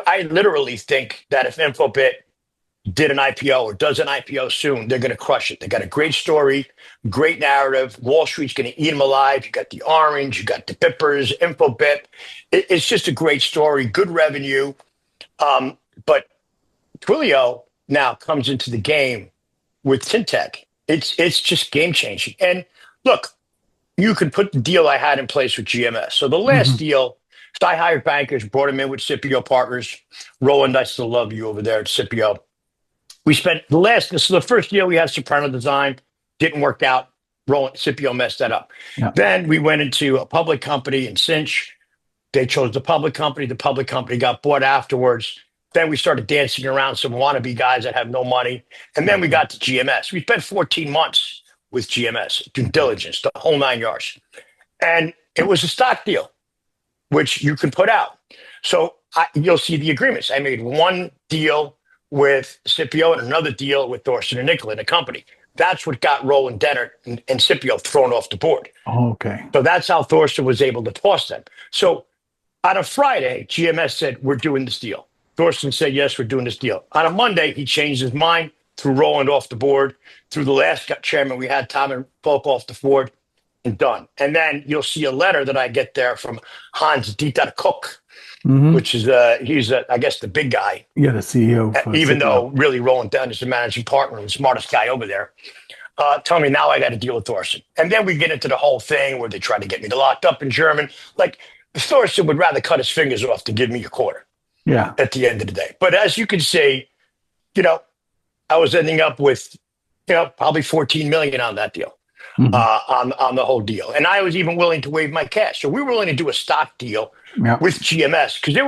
I literally think that if Infobit did an IPO or does an IPO soon, they're going to crush it. They got a great story, great narrative. Wall Street's going to eat them alive. You got the orange, you got the Bippers, Infobit. It's just a great story, good revenue. But Twilio now comes into the game with tyntec. It's just game changing. And look, you can put the deal I had in place with GMS. So the last Hmm. deal, so I hired bankers, brought them in with Scipio partners. Roland, I still love you over there at Scipio. We spent this is the first deal we had Soprano Design, didn't work out. Roland Scipio messed that up. Yeah. Then we went into a public company in Cinch. They chose the public company. The public company got bought afterwards. Then we started dancing around some wannabe guys that have no money. And then we got to GMS. We spent 14 months with GMS, due diligence, the whole 9 yards. And it was a stock deal, which you can put out. So you'll see the agreements. I made one deal with Scipio and another deal with Thorsten and Nicola, the company. That's what got Roland Dennert and Scipio thrown off the board. Okay. So that's how Thorsten was able to toss them. So on a Friday, GMS said, we're doing this deal. Thorsten said, yes, we're doing this deal. On a Monday, he changed his mind, threw Roland off the board. Through the last chairman, we had Tom and Polk off the board and done. And then you'll see a letter that I get there from Hans Dieter Cook, Hmm. which is, I guess, the big guy, Yeah, the CEO for even Scipio. though really Roland Dunn is the managing partner and the smartest guy over there. Tell me now I got to deal with Thorsten. And then we get into the whole thing where they try to get me locked up in German. Like Thorsten would rather cut his fingers off than give me a quarter Yeah. at the end of the day. But as you can see, you know, I was ending up with, probably 14 million on that deal, Hmm. on the whole deal. And I was even willing to waive my cash. So we were willing to do a stock deal Yeah. with GMS because they